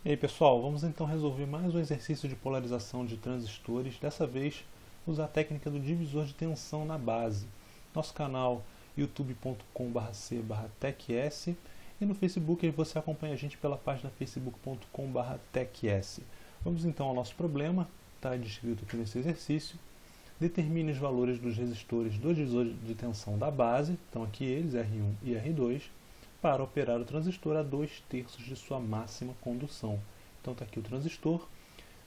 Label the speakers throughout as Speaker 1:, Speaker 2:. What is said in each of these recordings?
Speaker 1: E aí pessoal, vamos então resolver mais um exercício de polarização de transistores, dessa vez usar a técnica do divisor de tensão na base. Nosso canal youtube.com/c/techs e no Facebook você acompanha a gente pela página facebook.com/techs. Vamos então ao nosso problema, está descrito aqui nesse exercício. Determine os valores dos resistores do divisor de tensão da base, então aqui eles, R1 e R2, para operar o transistor a 2/3 de sua máxima condução. Então está aqui o transistor,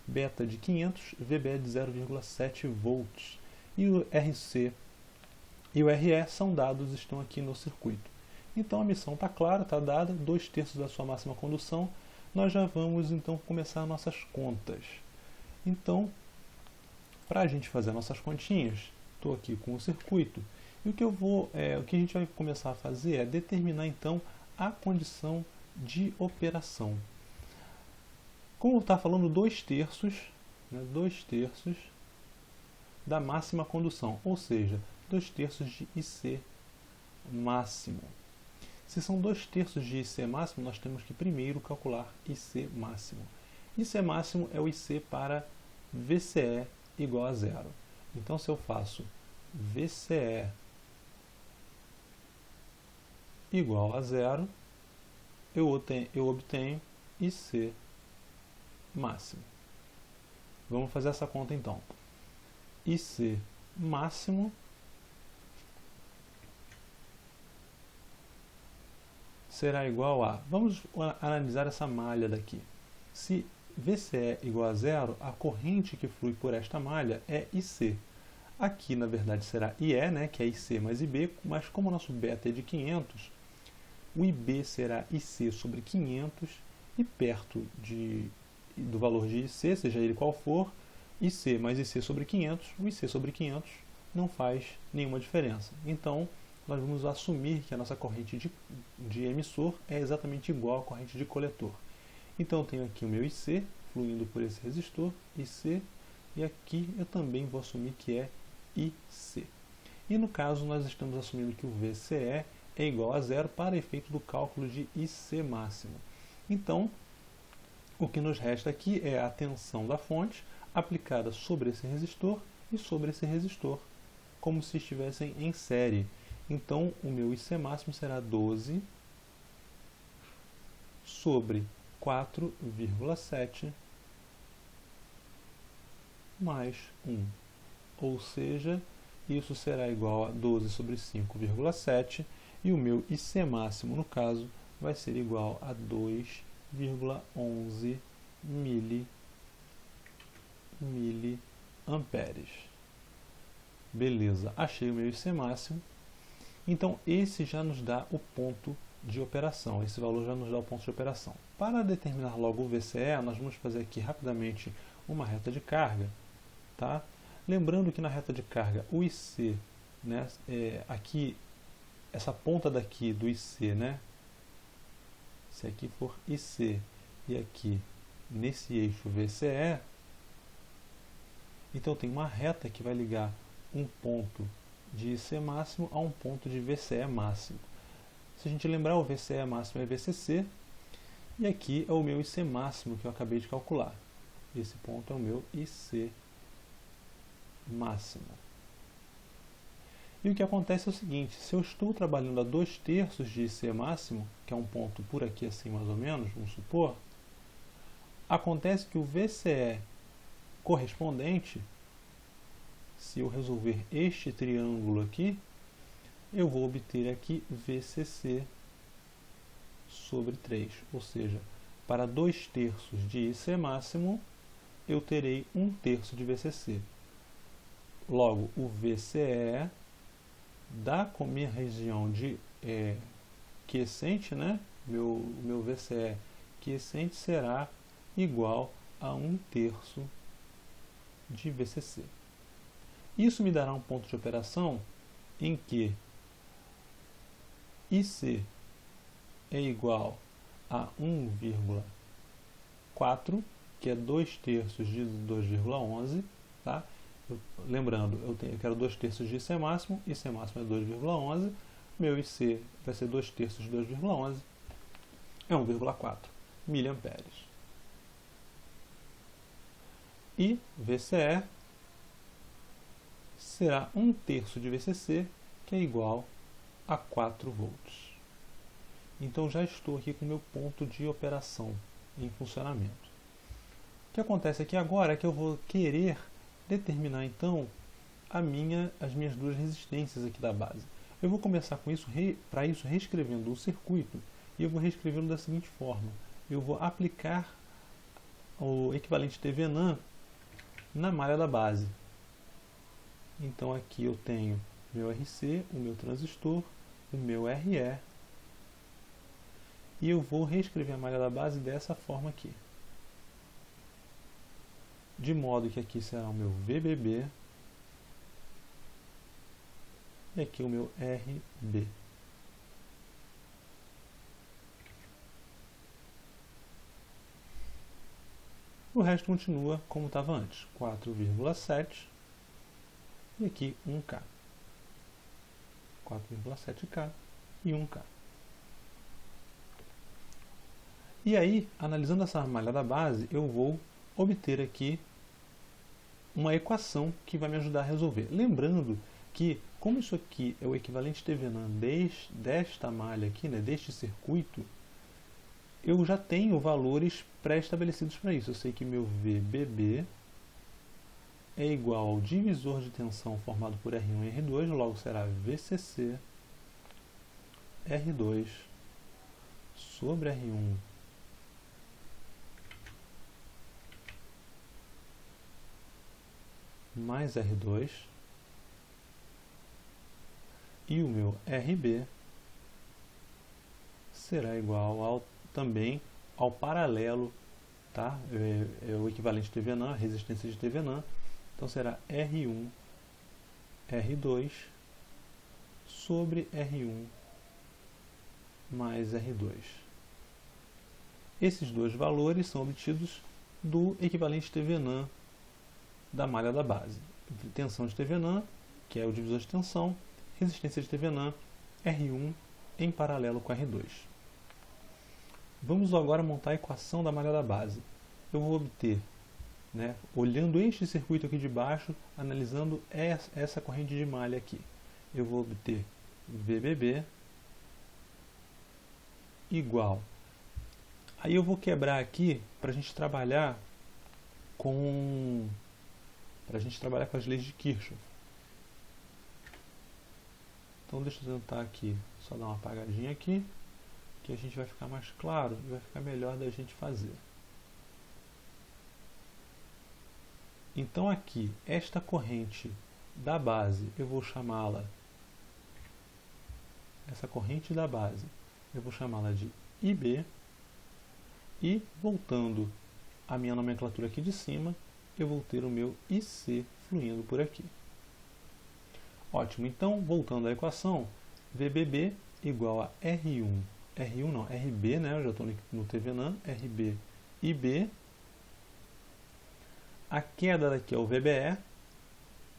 Speaker 1: beta de 500, VB de 0,7 volts. E o RC e o RE são dados, estão aqui no circuito. Então a missão está clara, está dada, 2/3 da sua máxima condução. Nós já vamos então começar nossas contas. Então, para a gente fazer nossas continhas, estou aqui com o circuito. E o que a gente vai começar a fazer é determinar então a condição de operação. Como está falando 2/3, né, 2/3 da máxima condução, ou seja, 2/3 de IC máximo. Se são 2/3 de IC máximo, nós temos que primeiro calcular IC máximo. IC máximo é o IC para VCE igual a zero. Então, se eu faço VCE igual a zero, eu obtenho IC máximo. Vamos fazer essa conta então. IC máximo será igual a... Vamos analisar essa malha daqui. Se VCE igual a zero, a corrente que flui por esta malha é IC. Aqui, na verdade, será IE, né, que é IC mais IB, mas como o nosso beta é de 500, o IB será IC sobre 500 e perto do valor de IC, seja ele qual for, IC mais IC sobre 500, o IC sobre 500 não faz nenhuma diferença. Então, nós vamos assumir que a nossa corrente de emissor é exatamente igual à corrente de coletor. Então, eu tenho aqui o meu IC fluindo por esse resistor, IC, e aqui eu também vou assumir que é IC. E no caso, nós estamos assumindo que o VCE é igual a zero para efeito do cálculo de IC máximo. Então, o que nos resta aqui é a tensão da fonte aplicada sobre esse resistor e sobre esse resistor, como se estivessem em série. Então, o meu IC máximo será 12 sobre 4,7 mais 1. Ou seja, isso será igual a 12 sobre 5,7 e o meu IC máximo, no caso, vai ser igual a 2,11 miliamperes. Beleza, achei o meu IC máximo. Então, esse já nos dá o ponto de operação. Esse valor já nos dá o ponto de operação. Para determinar logo o VCE, nós vamos fazer aqui rapidamente uma reta de carga. Tá? Lembrando que na reta de carga, o IC, né, aqui, essa ponta daqui do IC, né, se aqui for IC e aqui nesse eixo VCE, então tem uma reta que vai ligar um ponto de IC máximo a um ponto de VCE máximo. Se a gente lembrar, o VCE máximo é VCC, e aqui é o meu IC máximo que eu acabei de calcular. Esse ponto é o meu IC máximo. E o que acontece é o seguinte, se eu estou trabalhando a 2/3 de IC máximo, que é um ponto por aqui assim mais ou menos, vamos supor, acontece que o VCE correspondente, se eu resolver este triângulo aqui, eu vou obter aqui VCC sobre 3, ou seja, para 2/3 de IC máximo, eu terei 1/3 de VCC. Logo, o VCE da minha região de quiescente, né? Meu VCE quiescente será igual a 1/3 de VCC. Isso me dará um ponto de operação em que IC é igual a 1,4, que é 2/3 de 2,11, tá? Lembrando, eu quero 2/3 de IC máximo é 2,11, meu IC vai ser 2/3 de 2,11, é 1,4 miliamperes. E VCE será 1/3 de VCC, que é igual a 4 volts. Então já estou aqui com o meu ponto de operação em funcionamento. O que acontece aqui agora é que eu vou querer determinar então as minhas duas resistências aqui da base. Eu vou começar com isso, para isso, reescrevendo o circuito, e eu vou reescrevê-lo da seguinte forma. Eu vou aplicar o equivalente TVNAN na malha da base. Então aqui eu tenho meu RC, o meu transistor, o meu RE, e eu vou reescrever a malha da base dessa forma aqui. De modo que aqui será o meu VBB e aqui o meu RB. O resto continua como estava antes, 4,7 e aqui 1K. 4,7K e 1K. E aí, analisando essa malha da base, eu vou obter aqui uma equação que vai me ajudar a resolver. Lembrando que, como isso aqui é o equivalente TVNAN desta malha aqui, né, deste circuito, eu já tenho valores pré-estabelecidos para isso. Eu sei que meu VBB é igual ao divisor de tensão formado por R1 e R2, logo será VCC R2 sobre R1 mais R2, e o meu RB será igual também ao paralelo, tá? É o equivalente TVNAN, a resistência de TVNAN, então será R1 R2 sobre R1 mais R2. Esses dois valores são obtidos do equivalente TVNAN da malha da base. Tensão de TVNAN, que é o divisor de tensão, resistência de TVNAN, R1 em paralelo com R2. Vamos agora montar a equação da malha da base. Eu vou obter, né, olhando este circuito aqui de baixo, analisando essa corrente de malha aqui, eu vou obter VBB igual. Aí eu vou quebrar aqui para a gente trabalhar com as leis de Kirchhoff. Então deixa eu tentar aqui, só dar uma apagadinha aqui, que a gente vai ficar mais claro e vai ficar melhor da gente fazer. Então aqui, esta corrente da base, eu vou chamá-la, essa corrente da base, eu vou chamá-la de IB, e voltando à minha nomenclatura aqui de cima, eu vou ter o meu IC fluindo por aqui. Ótimo, então voltando à equação, VBB igual a RB, né? Eu já estou no TVNAN, RB IB. A queda daqui é o VBE,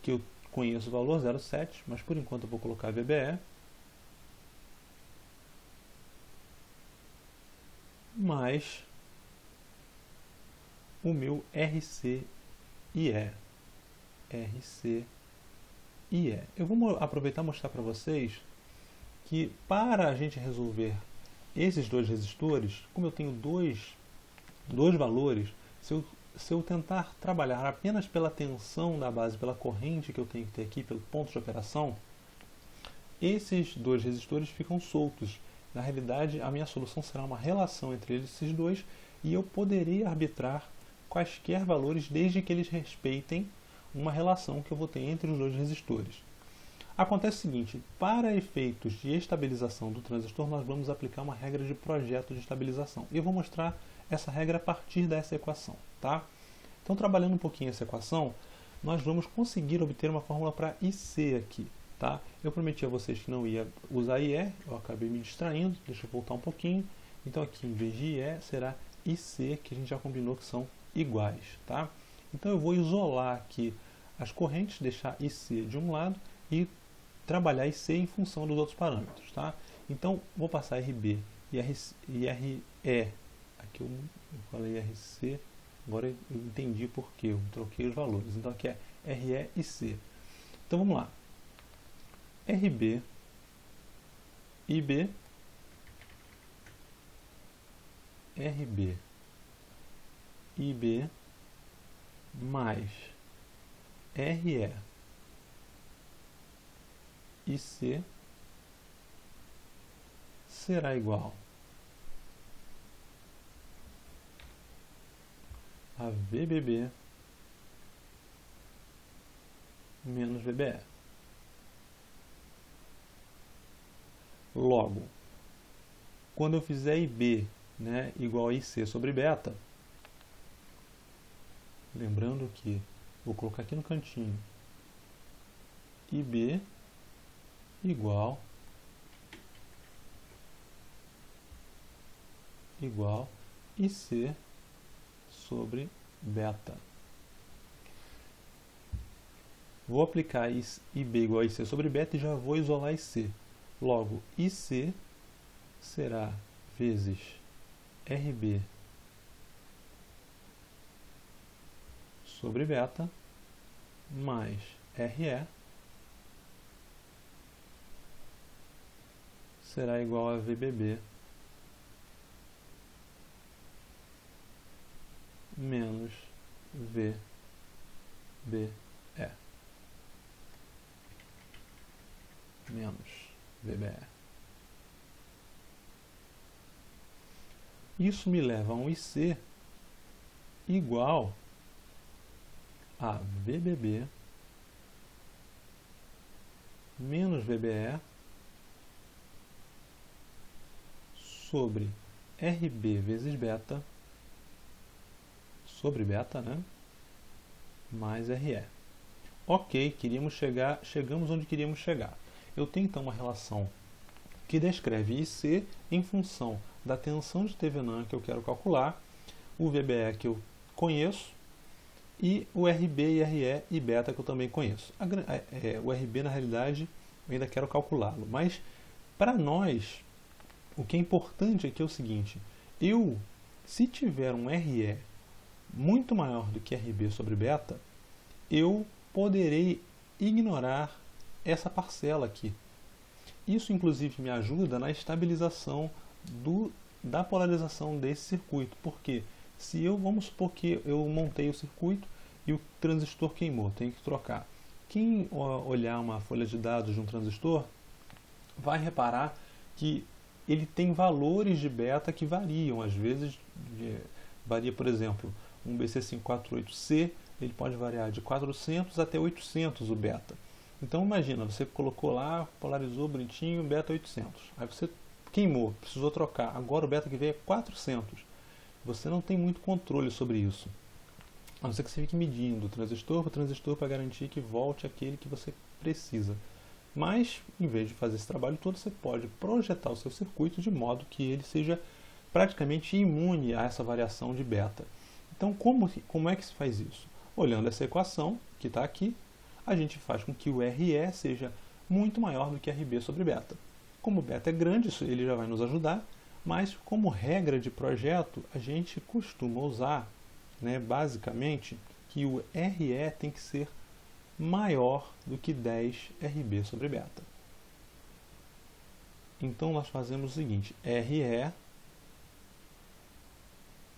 Speaker 1: que eu conheço o valor 0,7, mas por enquanto eu vou colocar VBE. Mais o meu RCIE. Eu vou aproveitar e mostrar para vocês que para a gente resolver esses dois resistores, como eu tenho dois valores, se eu tentar trabalhar apenas pela tensão da base, pela corrente que eu tenho que ter aqui, pelo ponto de operação, esses dois resistores ficam soltos. Na realidade, a minha solução será uma relação entre esses dois e eu poderia arbitrar quaisquer valores desde que eles respeitem uma relação que eu vou ter entre os dois resistores. Acontece o seguinte, para efeitos de estabilização do transistor, nós vamos aplicar uma regra de projeto de estabilização. E eu vou mostrar essa regra a partir dessa equação, tá? Então, trabalhando um pouquinho essa equação, nós vamos conseguir obter uma fórmula para IC aqui, tá? Eu prometi a vocês que não ia usar IE, eu acabei me distraindo, deixa eu voltar um pouquinho. Então, aqui em vez de IE, será IC, que a gente já combinou que são iguais, tá? Então, eu vou isolar aqui as correntes, deixar IC de um lado e trabalhar IC em função dos outros parâmetros, tá? Então, vou passar RB e RE, aqui eu falei RC, Agora eu entendi por que eu troquei os valores. Então aqui é RE e C. Então vamos lá. RB, IB, RB, IB, mais RE e C será igual a VBB menos VBE. Logo, quando eu fizer IB, né, igual a IC sobre beta, lembrando que vou colocar aqui no cantinho IB igual IC sobre beta. Vou aplicar IB igual a IC sobre beta e já vou isolar IC. Logo, IC será vezes RB sobre beta mais RE será igual a VBB menos VBE menos VBE. Isso me leva a um IC igual a VBB menos VBE sobre RB vezes beta sobre beta, né? Mais RE. Ok, chegamos onde queríamos chegar. Eu tenho então uma relação que descreve IC em função da tensão de Thevenin que eu quero calcular, o VBE que eu conheço e o RB e RE e beta que eu também conheço. O RB, na realidade, eu ainda quero calculá-lo, mas para nós, o que é importante aqui é o seguinte: se tiver um RE muito maior do que RB sobre beta, eu poderei ignorar essa parcela aqui. Isso, inclusive, me ajuda na estabilização da polarização desse circuito, porque vamos supor que eu montei o circuito e o transistor queimou, tenho que trocar. Quem olhar uma folha de dados de um transistor vai reparar que ele tem valores de beta que variam, às vezes varia, por exemplo, um BC548C, ele pode variar de 400 até 800 o beta. Então imagina, você colocou lá, polarizou bonitinho, beta 800. Aí você queimou, precisou trocar. Agora o beta que veio é 400. Você não tem muito controle sobre isso. A não ser que você fique medindo transistor por transistor para garantir que volte aquele que você precisa. Mas, em vez de fazer esse trabalho todo, você pode projetar o seu circuito de modo que ele seja praticamente imune a essa variação de beta. Então, como é que se faz isso? Olhando essa equação que está aqui, a gente faz com que o RE seja muito maior do que RB sobre beta. Como beta é grande, isso ele já vai nos ajudar, mas como regra de projeto, a gente costuma usar, né, basicamente, que o RE tem que ser maior do que 10 RB sobre beta. Então nós fazemos o seguinte: RE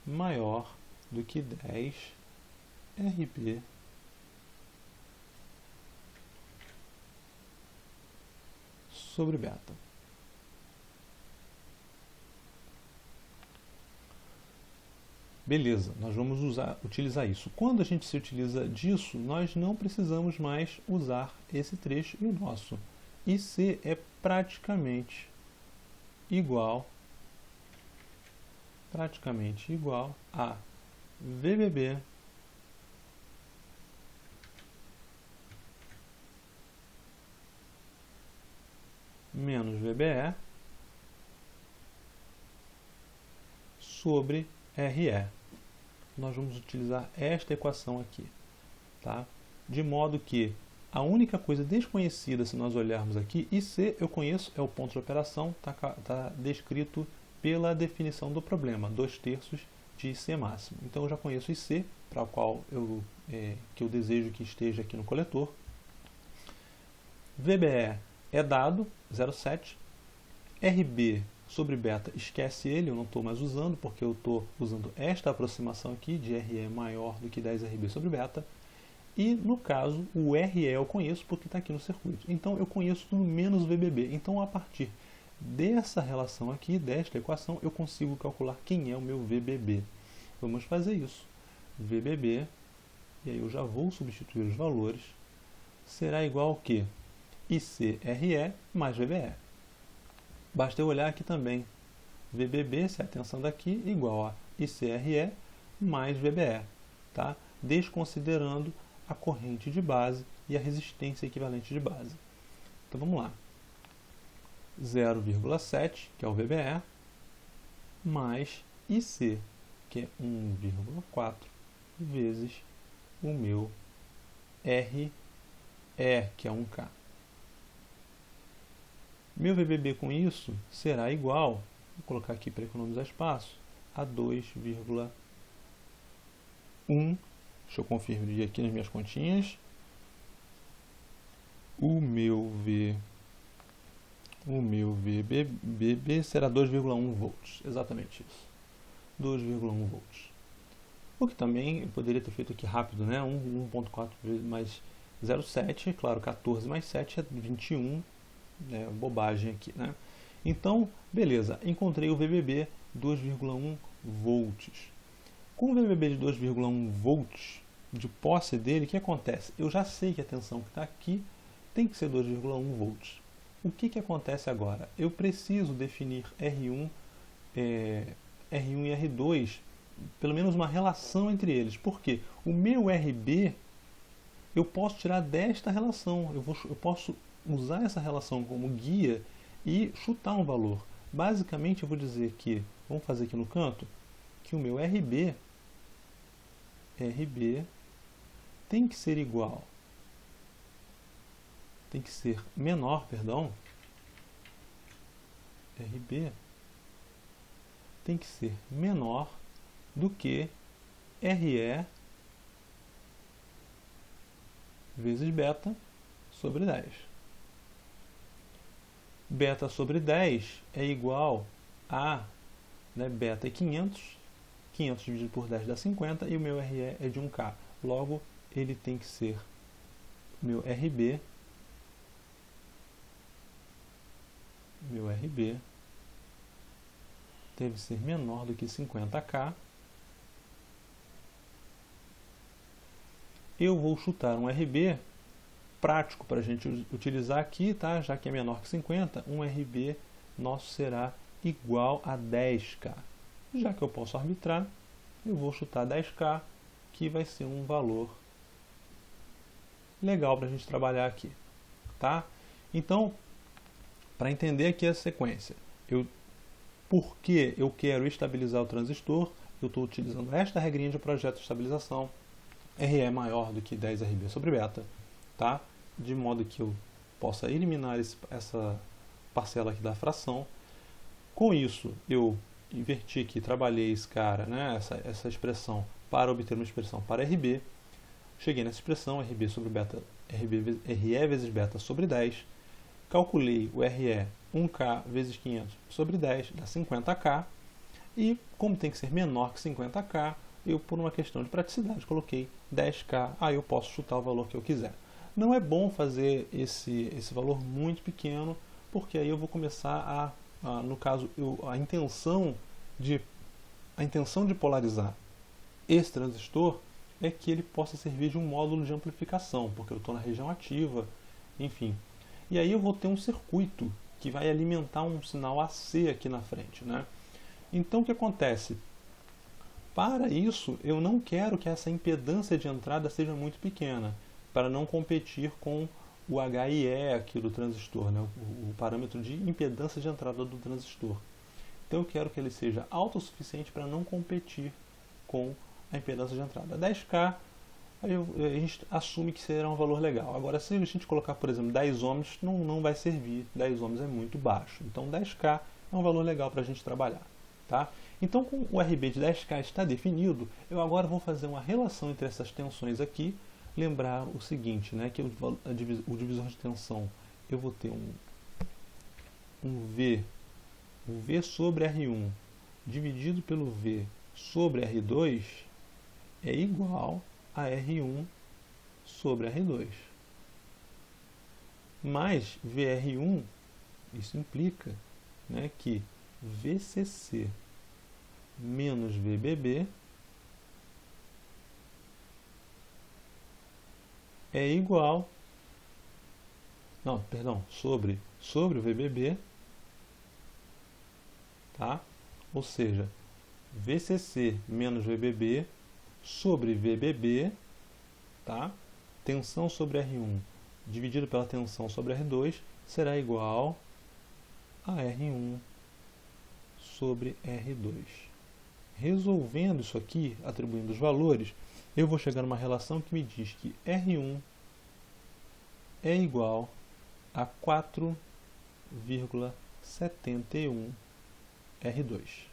Speaker 1: maior do que 10 RB sobre beta. Beleza, nós vamos utilizar isso. Quando a gente se utiliza disso, nós não precisamos mais usar esse trecho e o nosso IC é praticamente igual a VBB menos VBE sobre RE. Nós vamos utilizar esta equação aqui, tá? De modo que a única coisa desconhecida, se nós olharmos aqui, IC eu conheço, é o ponto de operação, está descrito pela definição do problema, 2/3 de IC máximo. Então eu já conheço IC, para o qual que eu desejo que esteja aqui no coletor. VBE é dado, 0,7. RB sobre beta, esquece ele, eu não estou mais usando, porque eu estou usando esta aproximação aqui, de RE maior do que 10 RB sobre beta. E, no caso, o RE eu conheço porque está aqui no circuito. Então, eu conheço tudo menos VBB. Então, a partir dessa relação aqui, desta equação, eu consigo calcular quem é o meu VBB. Vamos fazer isso. VBB, e aí eu já vou substituir os valores, será igual ao que? ICRE mais VBE. Basta eu olhar aqui também. VBB, se é a tensão daqui, igual a ICRE mais VBE, tá? Desconsiderando a corrente de base e a resistência equivalente de base. Então vamos lá. 0,7, que é o VBE, mais IC, que é 1,4, vezes o meu RE, que é 1K. Meu VBB com isso será igual, vou colocar aqui para economizar espaço, a 2,1. Deixa eu conferir aqui nas minhas continhas. O meu VBB será 2,1 volts. Exatamente isso. 2,1 volts. O que também eu poderia ter feito aqui rápido, né? 1,4 mais 0,7. Claro, 14 mais 7 é 21. Bobagem aqui, né? Então, beleza. Encontrei o VBB 2,1 volts. Com o VBB de 2,1 volts, de posse dele, o que acontece? Eu já sei que a tensão que está aqui tem que ser 2,1 volts. O que acontece agora? Eu preciso definir R1 e R2, pelo menos uma relação entre eles. Por quê? O meu RB, eu posso tirar desta relação. Eu posso usar essa relação como guia e chutar um valor. Basicamente, eu vou dizer que, vamos fazer aqui no canto, que o meu RB tem que ser igual, tem que ser menor, perdão, RB tem que ser menor do que RE vezes beta sobre 10. Beta sobre 10 é igual a, beta é 500, 500 dividido por 10 dá 50 e o meu RE é de 1K. Logo, ele tem que ser, meu RB deve ser menor do que 50K. Eu vou chutar um RB prático para a gente utilizar aqui, tá? Já que é menor que 50, um RB nosso será igual a 10K. Já que eu posso arbitrar, eu vou chutar 10K, que vai ser um valor legal para a gente trabalhar aqui, tá? Então, para entender aqui a sequência, porque eu quero estabilizar o transistor, eu estou utilizando esta regrinha de projeto de estabilização, RE é maior do que 10 RB sobre beta, tá? De modo que eu possa eliminar essa parcela aqui da fração. Com isso, eu inverti aqui, trabalhei esse cara, essa expressão para obter uma expressão para RB. Cheguei nessa expressão, RB sobre beta, RE vezes beta sobre 10. Calculei o RE 1K vezes 500 sobre 10, dá 50K. E como tem que ser menor que 50K, eu, por uma questão de praticidade, coloquei 10K. Aí eu posso chutar o valor que eu quiser. Não é bom fazer esse valor muito pequeno, porque aí eu vou começar no caso, a intenção de polarizar esse transistor é que ele possa servir de um módulo de amplificação, porque eu estou na região ativa, enfim. E aí eu vou ter um circuito que vai alimentar um sinal AC aqui na frente, né? Então o que acontece? Para isso, eu não quero que essa impedância de entrada seja muito pequena, para não competir com o HIE aqui do transistor, né? o parâmetro de impedância de entrada do transistor. Então eu quero que ele seja alto o suficiente para não competir com a impedância de entrada. 10K, aí a gente assume que será um valor legal. Agora, se a gente colocar, por exemplo, 10 ohms, não vai servir. 10 ohms é muito baixo. Então 10K é um valor legal para a gente trabalhar. Tá? Então, com o RB de 10K está definido, eu agora vou fazer uma relação entre essas tensões aqui. Lembrar o seguinte, né, que o divisor de tensão, eu vou ter um V sobre R1 dividido pelo V sobre R2 é igual a R1 sobre R2. Mas VR1, isso implica, né, que VCC menos VBB é igual, sobre o VBB, tá? Ou seja, VCC menos VBB sobre VBB, tá? Tensão sobre R1 dividido pela tensão sobre R2 será igual a R1 sobre R2. Resolvendo isso aqui, atribuindo os valores, eu vou chegar numa relação que me diz que R1 é igual a 4,71 R2.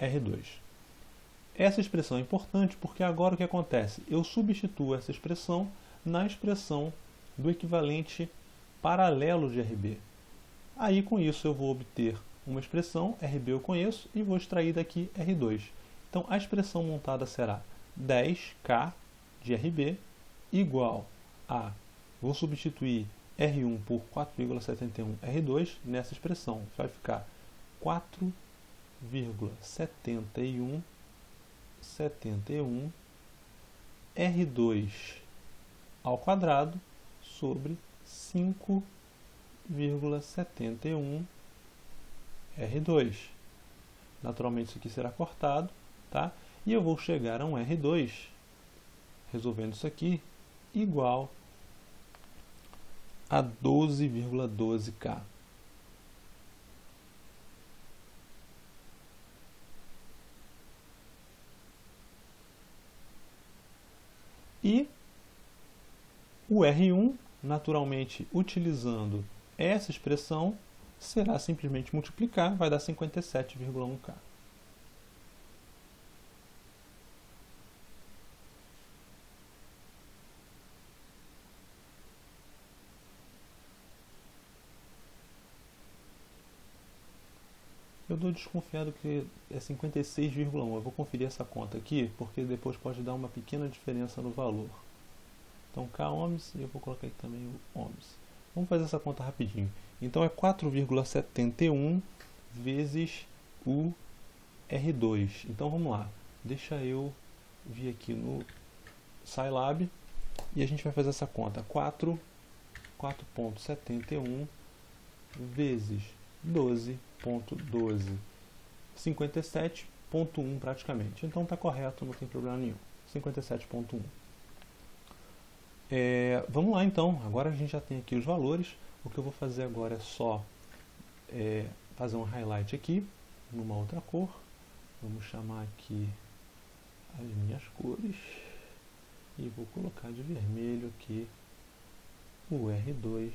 Speaker 1: R2. Essa expressão é importante porque agora o que acontece? Eu substituo essa expressão na expressão do equivalente paralelo de RB. Aí com isso eu vou obter uma expressão, RB eu conheço, e vou extrair daqui R2. Então a expressão montada será 10K de RB igual a, vou substituir R1 por 4,71 R2 nessa expressão, vai ficar 4,71 R2 ao quadrado sobre 5,71 R2. Naturalmente isso aqui será cortado, tá? E eu vou chegar a um R2, resolvendo isso aqui, igual a 12,12K. E o R1, naturalmente, utilizando essa expressão, será simplesmente multiplicar, vai dar 57,1K. Eu estou desconfiado que é 56,1. Eu vou conferir essa conta aqui, porque depois pode dar uma pequena diferença no valor. Então, K ohms, e eu vou colocar aqui também o ohms. Vamos fazer essa conta rapidinho. Então, é 4,71 vezes o R2. Então, vamos lá. Deixa eu vir aqui no Scilab e a gente vai fazer essa conta. 4,71 vezes 12,12. 57,1 praticamente. Então está correto, não tem problema nenhum. 57,1. Vamos lá então, agora a gente já tem aqui os valores. O que eu vou fazer agora é só fazer um highlight aqui, numa outra cor. Vamos chamar aqui as minhas cores. E vou colocar de vermelho aqui o R2.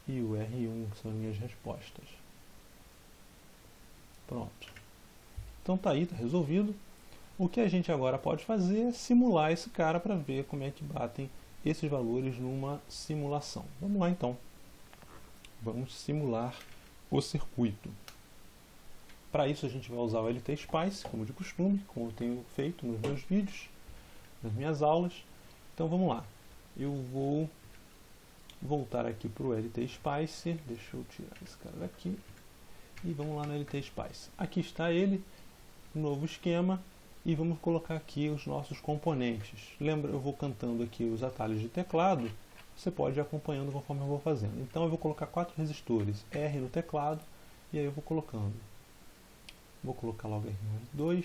Speaker 1: E o R1, que são as minhas respostas. Pronto. Então tá aí, tá resolvido. O que a gente agora pode fazer é simular esse cara para ver como é que batem esses valores numa simulação. Vamos lá então. Vamos simular o circuito. Para isso a gente vai usar o LTSpice, como de costume, como eu tenho feito nos meus vídeos, nas minhas aulas. Então vamos lá. Eu vou voltar aqui para o LTSpice, deixa eu tirar esse cara daqui, e vamos lá no LTSpice. Aqui está ele, novo esquema, e vamos colocar aqui os nossos componentes. Lembra, eu vou cantando aqui os atalhos de teclado, você pode ir acompanhando conforme eu vou fazendo. Então eu vou colocar 4 resistores R no teclado, e aí eu vou colocando. Vou colocar logo R1, R2,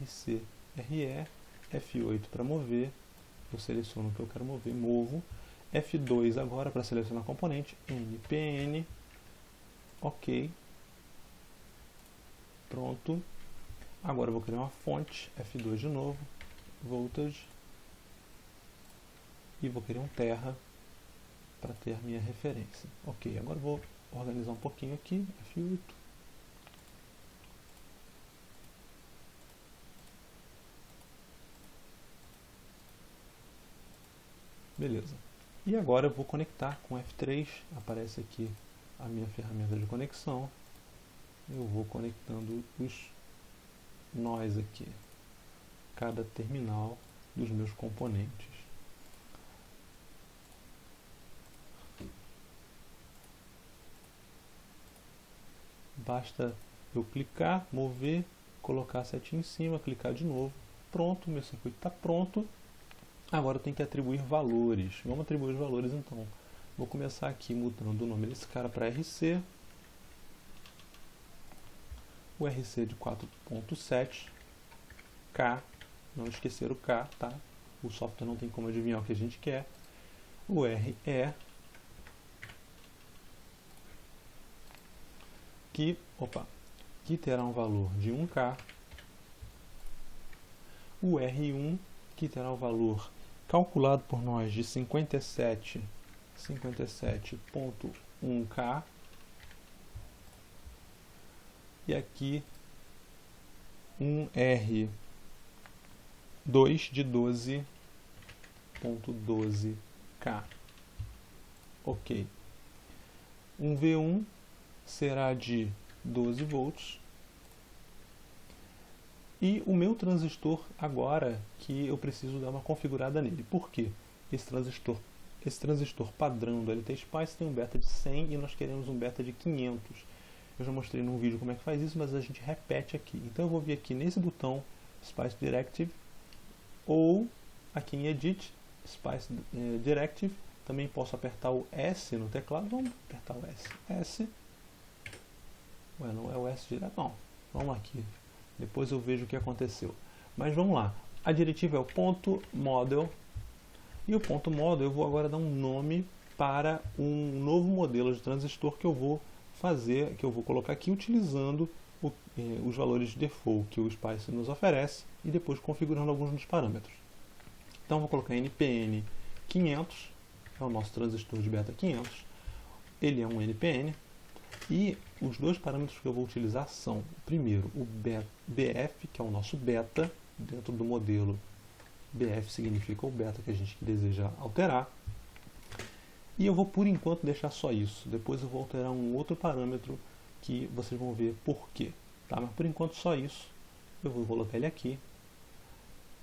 Speaker 1: RC, RE, F8 para mover, eu seleciono o que eu quero mover, movo, F2 agora para selecionar componente, NPN, ok, pronto. Agora eu vou criar uma fonte, F2 de novo, voltage e vou querer um terra para ter a minha referência. Ok, agora vou organizar um pouquinho aqui, F8. Beleza. E agora eu vou conectar com F3, aparece aqui a minha ferramenta de conexão. Eu vou conectando os nós aqui, cada terminal dos meus componentes. Basta eu clicar, mover, colocar a setinha em cima, clicar de novo. Pronto, meu circuito está pronto. Agora eu tenho que atribuir valores. Vamos atribuir os valores então. Vou começar aqui mudando o nome desse cara para RC. O RC de 4.7. K. Não esquecer o K, tá? O software não tem como adivinhar o que a gente quer. O RE. Que terá um valor de 1K. O R1, que terá um valor calculado por nós de 57.1K. E aqui um R2 de 12.12K. Ok. Um V1 será de 12 volts. E o meu transistor agora que eu preciso dar uma configurada nele. Por quê? Esse transistor padrão do LT Spice tem um beta de 100 e nós queremos um beta de 500. Eu já mostrei num vídeo como é que faz isso, mas a gente repete aqui. Então eu vou vir aqui nesse botão Spice Directive ou aqui em Edit Spice Directive. Também posso apertar o S no teclado. Vamos apertar o S. S. Ué, não é o S direto? Não. Vamos aqui. Depois eu vejo o que aconteceu. Mas vamos lá. A diretiva é o ponto .model. E o ponto .model eu vou agora dar um nome para um novo modelo de transistor que eu vou fazer, que eu vou colocar aqui utilizando os valores de default que o Spice nos oferece e depois configurando alguns dos parâmetros. Então vou colocar NPN 500, é o nosso transistor de beta 500. Ele é um NPN. E os dois parâmetros que eu vou utilizar são, primeiro, o BF, que é o nosso beta, dentro do modelo. BF significa o beta que a gente deseja alterar. E eu vou, por enquanto, deixar só isso. Depois eu vou alterar um outro parâmetro que vocês vão ver por quê. Tá? Mas, por enquanto, só isso. Eu vou colocar ele aqui.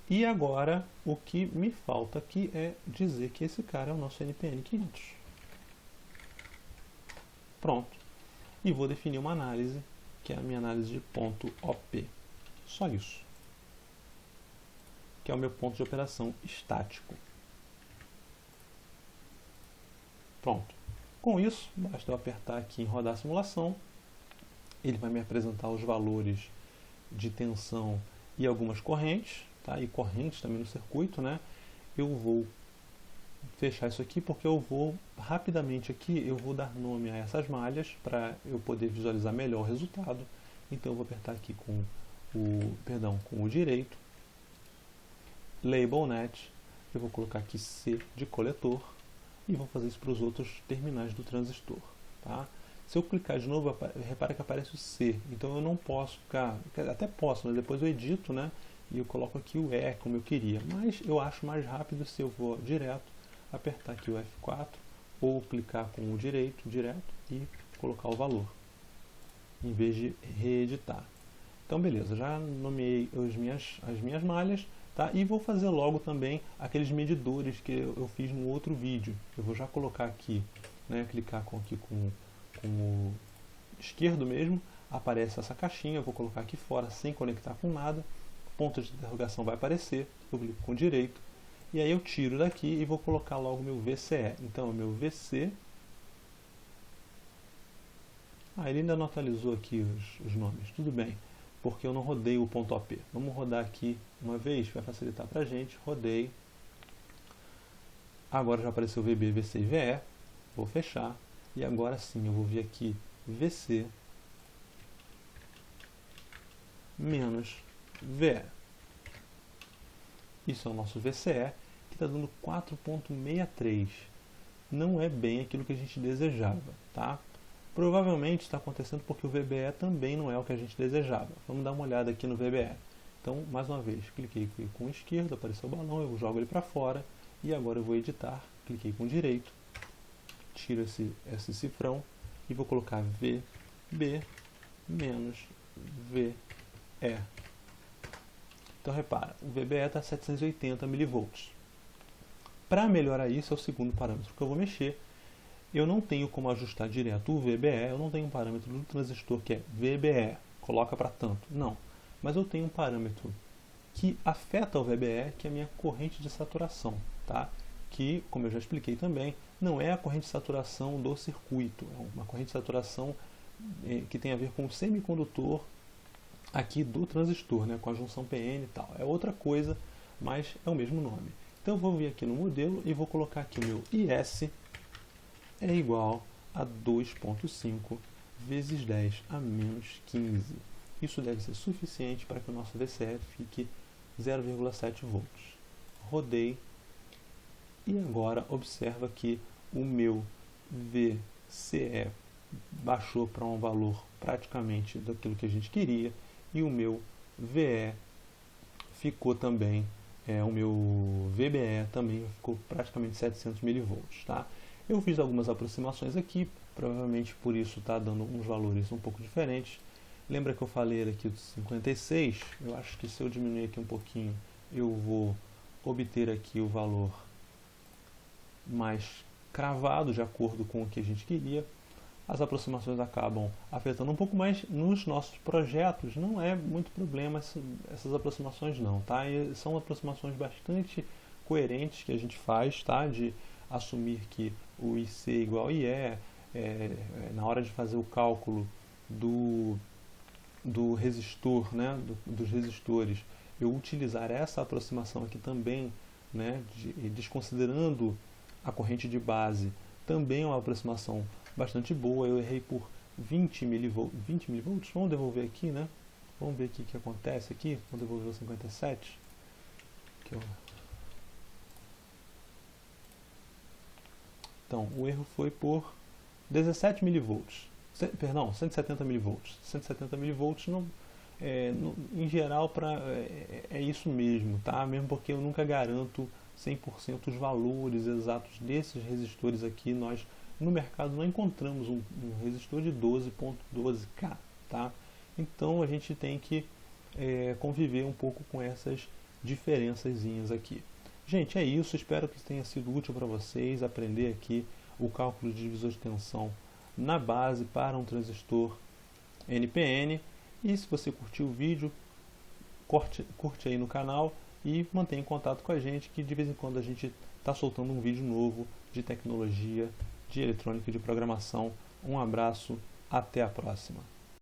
Speaker 1: E agora, o que me falta aqui é dizer que esse cara é o nosso NPN 500. Pronto. E vou definir uma análise, que é a minha análise de ponto OP. Só isso. Que é o meu ponto de operação estático. Pronto. Com isso, basta eu apertar aqui em rodar a simulação. Ele vai me apresentar os valores de tensão e algumas correntes, tá? E correntes também no circuito, né? Eu vou fechar isso aqui porque eu vou rapidamente aqui, eu vou dar nome a essas malhas para eu poder visualizar melhor o resultado. Então eu vou apertar aqui com o direito, Label Net, eu vou colocar aqui C de coletor e vou fazer isso para os outros terminais do transistor, tá? Se eu clicar de novo, repara que aparece o C, então eu não posso ficar, até posso, mas depois eu edito, né? E eu coloco aqui o E como eu queria, mas eu acho mais rápido se eu vou direto, apertar aqui o F4 ou clicar com o direito direto e colocar o valor em vez de reeditar. Então beleza, já nomeei as minhas malhas, tá? E vou fazer logo também aqueles medidores que eu fiz no outro vídeo. Eu vou já colocar aqui, né, clicar aqui com o esquerdo mesmo, aparece essa caixinha, eu vou colocar aqui fora sem conectar com nada, ponto de interrogação vai aparecer, eu clico com o direito. E aí eu tiro daqui e vou colocar logo o meu VCE. Então, o meu VC... ele ainda não atualizou aqui os nomes. Tudo bem, porque eu não rodei o ponto .op. Vamos rodar aqui uma vez, vai facilitar pra gente. Rodei. Agora já apareceu VB, VC e VE. Vou fechar. E agora sim, eu vou vir aqui VC menos VE. Isso é o nosso VCE, que está dando 4,63. Não é bem aquilo que a gente desejava, tá? Provavelmente está acontecendo porque o VBE também não é o que a gente desejava. Vamos dar uma olhada aqui no VBE. Então, mais uma vez, cliquei com o esquerdo, apareceu o balão, eu jogo ele para fora. E agora eu vou editar, cliquei com o direito, tiro esse cifrão e vou colocar VB menos VE. Então repara, o VBE está 780 mV. Para melhorar isso, é o segundo parâmetro que eu vou mexer. Eu não tenho como ajustar direto o VBE, eu não tenho um parâmetro do transistor que é VBE, coloca para tanto, não. Mas eu tenho um parâmetro que afeta o VBE, que é a minha corrente de saturação, tá? Que, como eu já expliquei também, não é a corrente de saturação do circuito, é uma corrente de saturação que tem a ver com o semicondutor aqui do transistor, né? Com a junção PN e tal. É outra coisa, mas é o mesmo nome. Então eu vou vir aqui no modelo e vou colocar aqui o meu IS é igual a 2,5 vezes 10 a menos 15. Isso deve ser suficiente para que o nosso VCE fique 0,7 volts. Rodei e agora observa que o meu VCE baixou para um valor praticamente daquilo que a gente queria e o meu VE ficou também, o meu VBE também ficou praticamente 700 mV, tá? Eu fiz algumas aproximações aqui, provavelmente por isso está dando uns valores um pouco diferentes. Lembra que eu falei aqui dos 56? Eu acho que se eu diminuir aqui um pouquinho, eu vou obter aqui o valor mais cravado, de acordo com o que a gente queria. As aproximações acabam afetando um pouco mais nos nossos projetos, não é muito problema essas aproximações não, tá? E são aproximações bastante coerentes que a gente faz, tá? De assumir que o IC igual a IE, na hora de fazer o cálculo do resistor, né, dos resistores, eu utilizar essa aproximação aqui também, né, desconsiderando a corrente de base, também é uma aproximação bastante boa. Eu errei por 20 mV. Vamos devolver aqui, né? Vamos ver aqui o que acontece aqui. Vamos devolver o 57. Aqui, ó. Então, o erro foi por 17 mV. Perdão, 170 mV. 170 mV não, em geral é isso mesmo, tá? Mesmo porque eu nunca garanto 100% os valores exatos desses resistores aqui. Nós no mercado não encontramos um resistor de 12.12K, tá? Então a gente tem que conviver um pouco com essas diferençazinhas aqui. Gente, é isso. Espero que tenha sido útil para vocês aprender aqui o cálculo de divisor de tensão na base para um transistor NPN. E se você curtiu o vídeo, curte aí no canal e mantenha em contato com a gente, que de vez em quando a gente está soltando um vídeo novo de tecnologia, de eletrônica e de programação. Um abraço, até a próxima.